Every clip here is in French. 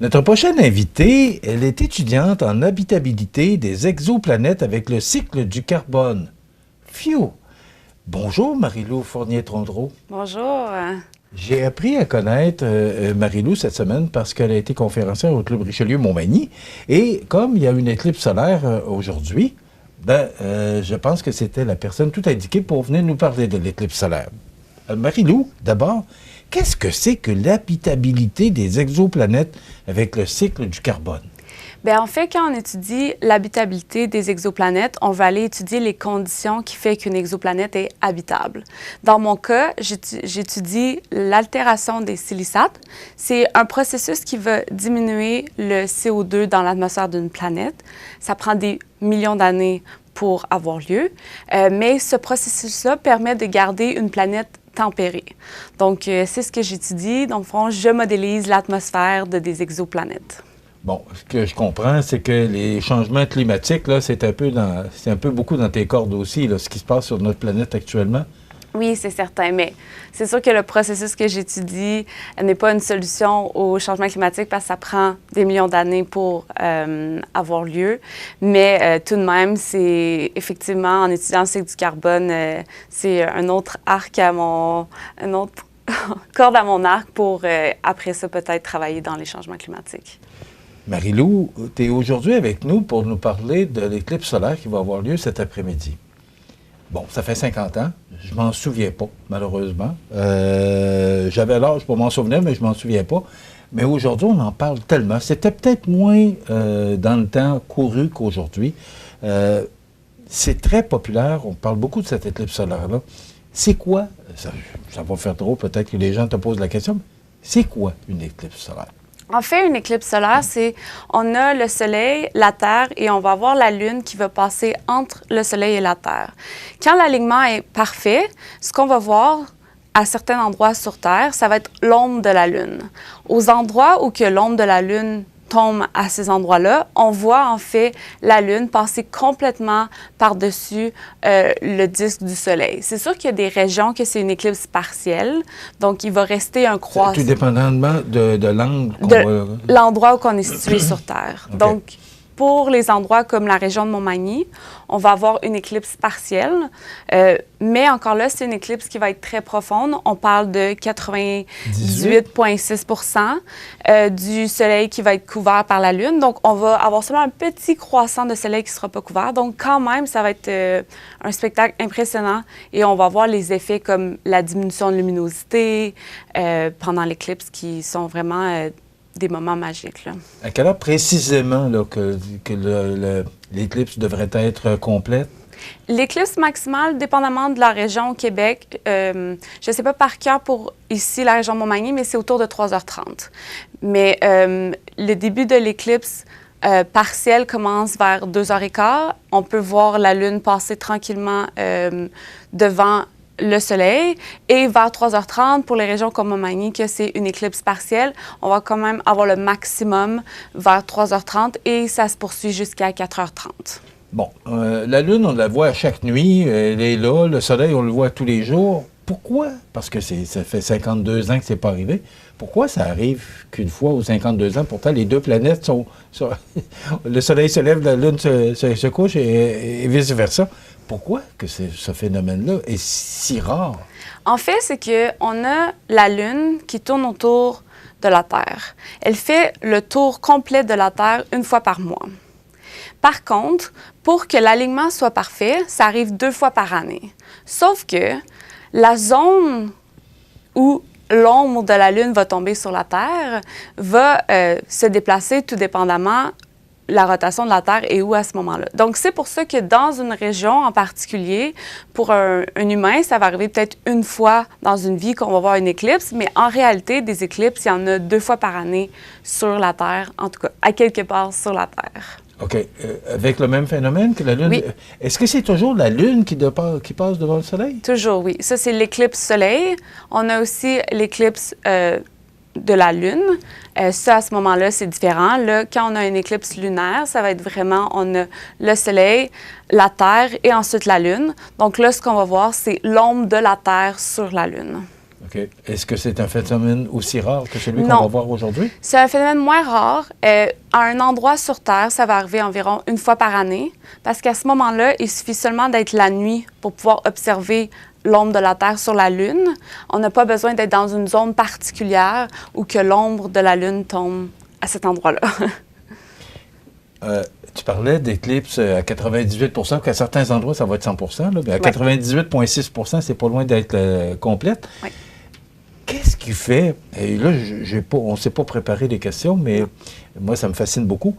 Notre prochaine invitée, elle est étudiante en habitabilité des exoplanètes avec le cycle du carbone. Phew! Bonjour Marie-Lou Fournier-Trondreau. Bonjour. J'ai appris à connaître Marie-Lou cette semaine parce qu'elle a été conférencière au Club Richelieu-Montmagny. Et comme il y a une éclipse solaire aujourd'hui, je pense que c'était la personne tout indiquée pour venir nous parler de l'éclipse solaire. Marie-Lou, d'abord, qu'est-ce que c'est que l'habitabilité des exoplanètes avec le cycle du carbone? Bien, en fait, quand on étudie l'habitabilité des exoplanètes, on va aller étudier les conditions qui font qu'une exoplanète est habitable. Dans mon cas, j'étudie l'altération des silicates. C'est un processus qui va diminuer le CO2 dans l'atmosphère d'une planète. Ça prend des millions d'années pour avoir lieu, mais ce processus-là permet de garder une planète tempérée. Donc, c'est ce que j'étudie. Dans le fond, je modélise l'atmosphère des exoplanètes. Bon, ce que je comprends, c'est que les changements climatiques, là, c'est un peu beaucoup dans tes cordes aussi, là, ce qui se passe sur notre planète actuellement. Oui, c'est certain, mais c'est sûr que le processus que j'étudie n'est pas une solution au changement climatique parce que ça prend des millions d'années pour avoir lieu. Mais tout de même, c'est effectivement, en étudiant le cycle du carbone, c'est un autre arc à un autre corde à mon arc pour, après ça, peut-être travailler dans les changements climatiques. Marie-Lou, tu es aujourd'hui avec nous pour nous parler de l'éclipse solaire qui va avoir lieu cet après-midi. Bon, ça fait 50 ans. Je m'en souviens pas, malheureusement. J'avais l'âge pour m'en souvenir, mais je m'en souviens pas. Mais aujourd'hui, on en parle tellement. C'était peut-être moins dans le temps couru qu'aujourd'hui. C'est très populaire. On parle beaucoup de cette éclipse solaire-là. C'est quoi? Ça va faire trop, peut-être que les gens te posent la question. C'est quoi une éclipse solaire? En fait, une éclipse solaire, c'est on a le Soleil, la Terre et on va avoir la Lune qui va passer entre le Soleil et la Terre. Quand l'alignement est parfait, ce qu'on va voir à certains endroits sur Terre, ça va être l'ombre de la Lune. Aux endroits où que l'ombre de la Lune tombe à ces endroits-là, on voit en fait la Lune passer complètement par-dessus le disque du Soleil. C'est sûr qu'il y a des régions que c'est une éclipse partielle, donc il va rester un croissant. Tout dépendamment de l'angle qu'on va... l'endroit où on est situé sur Terre. Okay. Donc, pour les endroits comme la région de Montmagny, on va avoir une éclipse partielle, mais encore là, c'est une éclipse qui va être très profonde. On parle de 98,6 % du Soleil qui va être couvert par la Lune. Donc, on va avoir seulement un petit croissant de Soleil qui ne sera pas couvert. Donc, quand même, ça va être un spectacle impressionnant et on va voir les effets comme la diminution de luminosité pendant l'éclipse qui sont vraiment... des moments magiques. Là. À quelle heure précisément là, que l'éclipse devrait être complète? L'éclipse maximale, dépendamment de la région au Québec, je ne sais pas par cœur pour ici, la région de Montmagny, mais c'est autour de 3h30. Mais le début de l'éclipse partielle commence vers 2h15. On peut voir la Lune passer tranquillement devant le Soleil, et vers 3h30, pour les régions comme Montmagny, que c'est une éclipse partielle, on va quand même avoir le maximum vers 3h30 et ça se poursuit jusqu'à 4h30. Bon, la Lune, on la voit à chaque nuit, elle est là, le Soleil, on le voit tous les jours. Pourquoi? Parce que ça fait 52 ans que c'est pas arrivé. Pourquoi ça arrive qu'une fois aux 52 ans? Pourtant, les deux planètes sont... le Soleil se lève, la Lune se couche et vice-versa. Pourquoi que ce phénomène-là est si rare? En fait, c'est qu'on a la Lune qui tourne autour de la Terre. Elle fait le tour complet de la Terre une fois par mois. Par contre, pour que l'alignement soit parfait, ça arrive 2 fois par année. Sauf que la zone où l'ombre de la Lune va tomber sur la Terre va se déplacer tout dépendamment la rotation de la Terre est où à ce moment-là. Donc, c'est pour ça que dans une région en particulier, pour un humain, ça va arriver peut-être une fois dans une vie qu'on va voir une éclipse, mais en réalité, des éclipses, il y en a 2 fois par année sur la Terre, en tout cas, à quelque part sur la Terre. OK. Avec le même phénomène que la Lune? Oui. Est-ce que c'est toujours la Lune qui passe devant le Soleil? Toujours, oui. Ça, c'est l'éclipse Soleil. On a aussi l'éclipse de la Lune. Ça, à ce moment-là, c'est différent. Là, quand on a une éclipse lunaire, ça va être vraiment, on a le Soleil, la Terre et ensuite la Lune. Donc là, ce qu'on va voir, c'est l'ombre de la Terre sur la Lune. OK. Est-ce que c'est un phénomène aussi rare que celui qu'on Non. va voir aujourd'hui? C'est un phénomène moins rare. À un endroit sur Terre, ça va arriver environ une fois par année, parce qu'à ce moment-là, il suffit seulement d'être la nuit pour pouvoir observer l'ombre de la Terre sur la Lune. On n'a pas besoin d'être dans une zone particulière où que l'ombre de la Lune tombe à cet endroit-là. Tu parlais d'éclipses à 98 qu'à certains endroits, ça va être 100 là, mais à 98,6 c'est pas loin d'être complète. Oui. Qu'est-ce qui fait, et là, on ne s'est pas préparé les questions, mais moi, ça me fascine beaucoup.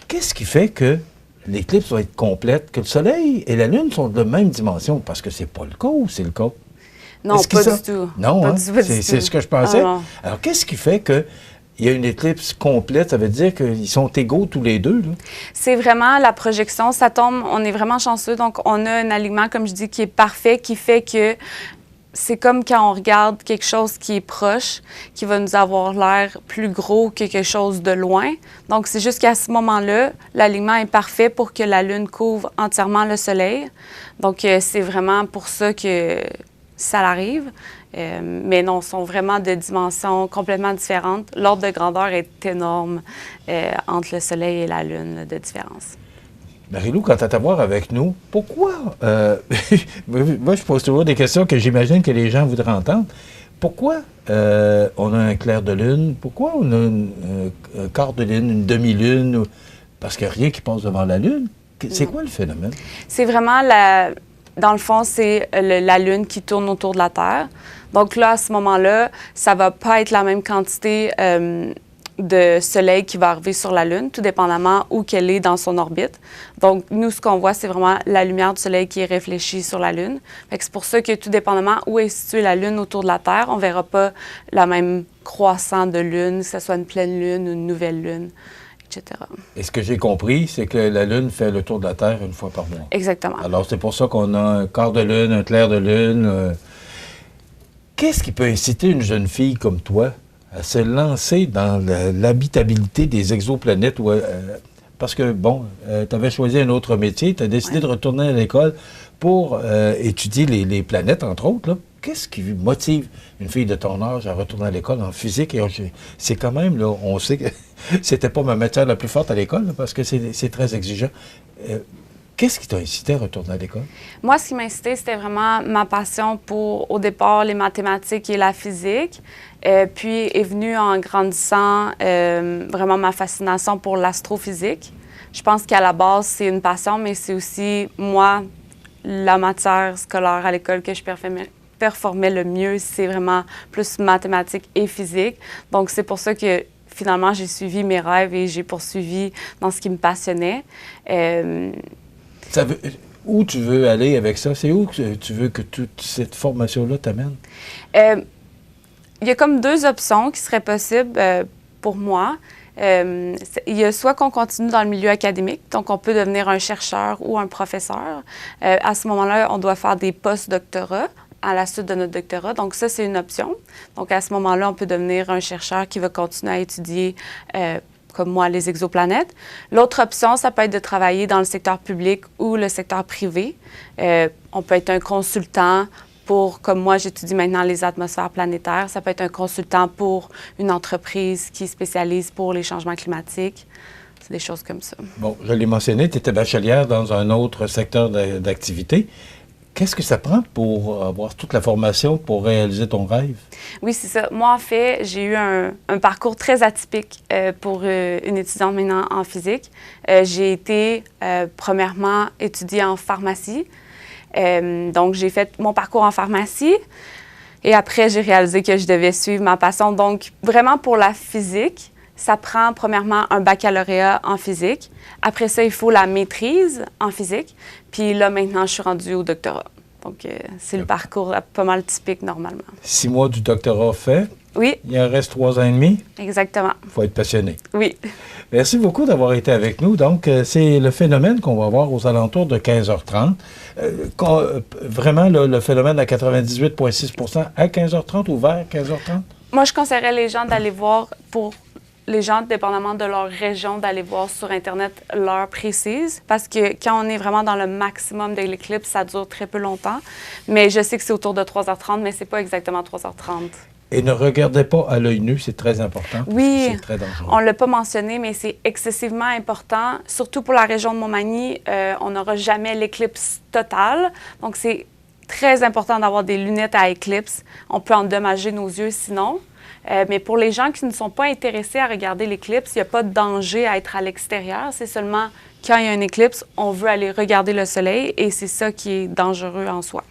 Qu'est-ce qui fait que l'éclipse va être complète, que le Soleil et la Lune sont de même dimension? Parce que c'est pas le cas ou c'est le cas? Non, pas du tout. Non, pas hein? du tout. C'est ce que je pensais. Ah, alors, qu'est-ce qui fait que il y a une éclipse complète? Ça veut dire qu'ils sont égaux tous les deux, là? C'est vraiment la projection. Ça tombe, on est vraiment chanceux. Donc, on a un alignement, comme je dis, qui est parfait, qui fait que c'est comme quand on regarde quelque chose qui est proche, qui va nous avoir l'air plus gros que quelque chose de loin. Donc, c'est juste qu'à ce moment-là, l'alignement est parfait pour que la Lune couvre entièrement le Soleil. Donc, c'est vraiment pour ça que ça arrive. Mais non, sont vraiment de dimensions complètement différentes. L'ordre de grandeur est énorme entre le Soleil et la Lune, là, de différence. Marie-Lou, quant à t'avoir avec nous, pourquoi... moi, je pose toujours des questions que j'imagine que les gens voudraient entendre. Pourquoi on a un clair de lune? Pourquoi on a un quart de lune, une demi-lune? Parce qu'il n'y a rien qui passe devant la Lune. C'est quoi le phénomène? C'est vraiment dans le fond, c'est la Lune qui tourne autour de la Terre. Donc là, à ce moment-là, ça ne va pas être la même quantité de soleil qui va arriver sur la Lune, tout dépendamment où qu'elle est dans son orbite. Donc, nous, ce qu'on voit, c'est vraiment la lumière du soleil qui est réfléchie sur la Lune. Fait que c'est pour ça que tout dépendamment où est située la Lune autour de la Terre, on ne verra pas la même croissant de Lune, que ce soit une pleine Lune ou une nouvelle Lune, etc. Et ce que j'ai compris, c'est que la Lune fait le tour de la Terre une fois par mois. Exactement. Alors, c'est pour ça qu'on a un quart de Lune, un clair de Lune. Qu'est-ce qui peut inciter une jeune fille comme toi à se lancer dans l'habitabilité des exoplanètes? Parce que, bon, tu avais choisi un autre métier, tu as décidé de retourner à l'école pour étudier les planètes, entre autres. Là. Qu'est-ce qui motive une fille de ton âge à retourner à l'école en physique? Et c'est quand même, là, on sait que c'était pas ma matière la plus forte à l'école, là, parce que c'est très exigeant. Qu'est-ce qui t'a incité à retourner à l'école? Moi, ce qui m'a incité, c'était vraiment ma passion pour, au départ, les mathématiques et la physique. Puis est venue en grandissant vraiment ma fascination pour l'astrophysique. Je pense qu'à la base, c'est une passion, mais c'est aussi, moi, la matière scolaire à l'école que je performais le mieux, c'est vraiment plus mathématiques et physique. Donc, c'est pour ça que finalement, j'ai suivi mes rêves et j'ai poursuivi dans ce qui me passionnait. Où tu veux aller avec ça? C'est où que tu veux que toute cette formation-là t'amène? Il y a comme deux options qui seraient possibles pour moi. Il y a soit qu'on continue dans le milieu académique, donc on peut devenir un chercheur ou un professeur. À ce moment-là, on doit faire des post-doctorats à la suite de notre doctorat. Donc ça, c'est une option. Donc à ce moment-là, on peut devenir un chercheur qui va continuer à étudier comme moi, les exoplanètes. L'autre option, ça peut être de travailler dans le secteur public ou le secteur privé. On peut être un consultant pour, comme moi, j'étudie maintenant les atmosphères planétaires. Ça peut être un consultant pour une entreprise qui spécialise pour les changements climatiques. C'est des choses comme ça. Bon, je l'ai mentionné, tu étais bachelière dans un autre secteur d'activité. Qu'est-ce que ça prend pour avoir toute la formation pour réaliser ton rêve? Oui, c'est ça. Moi, en fait, j'ai eu un parcours très atypique pour une étudiante maintenant en physique. J'ai été, premièrement, étudier en pharmacie. Donc, j'ai fait mon parcours en pharmacie. Et après, j'ai réalisé que je devais suivre ma passion. Donc, vraiment pour la physique, ça prend premièrement un baccalauréat en physique. Après ça, il faut la maîtrise en physique. Puis là, maintenant, je suis rendue au doctorat. Donc, c'est le parcours pas mal typique normalement. 6 mois du doctorat fait. Oui. Il en reste 3 ans et demi. Exactement. Il faut être passionné. Oui. Merci beaucoup d'avoir été avec nous. Donc, c'est le phénomène qu'on va voir aux alentours de 15h30. Vraiment, le phénomène à 98,6 à 15h30 ou vers 15h30? Moi, je conseillerais les gens d'aller voir pour les gens, dépendamment de leur région, d'aller voir sur Internet l'heure précise. Parce que quand on est vraiment dans le maximum de l'éclipse, ça dure très peu longtemps. Mais je sais que c'est autour de 3h30, mais c'est pas exactement 3h30. Et ne regardez pas à l'œil nu, c'est très important. Oui, c'est très dangereux. On ne l'a pas mentionné, mais c'est excessivement important. Surtout pour la région de Montmagny, on n'aura jamais l'éclipse totale. Donc, c'est très important d'avoir des lunettes à éclipse. On peut endommager nos yeux sinon. Mais pour les gens qui ne sont pas intéressés à regarder l'éclipse, il n'y a pas de danger à être à l'extérieur. C'est seulement quand il y a un éclipse, on veut aller regarder le soleil et c'est ça qui est dangereux en soi.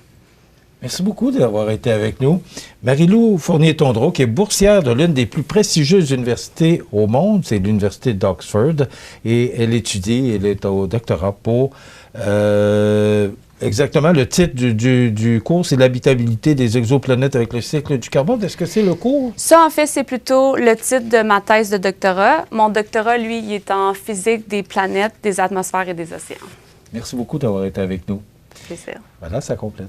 Merci beaucoup d'avoir été avec nous. Marie-Lou Fournier-Tondreau, qui est boursière de l'une des plus prestigieuses universités au monde, c'est l'Université d'Oxford, et elle est au doctorat pour... exactement, le titre du cours, c'est l'habitabilité des exoplanètes avec le cycle du carbone. Est-ce que c'est le cours? Ça, en fait, c'est plutôt le titre de ma thèse de doctorat. Mon doctorat, lui, il est en physique des planètes, des atmosphères et des océans. Merci beaucoup d'avoir été avec nous. Plaisir. Voilà, ça complète.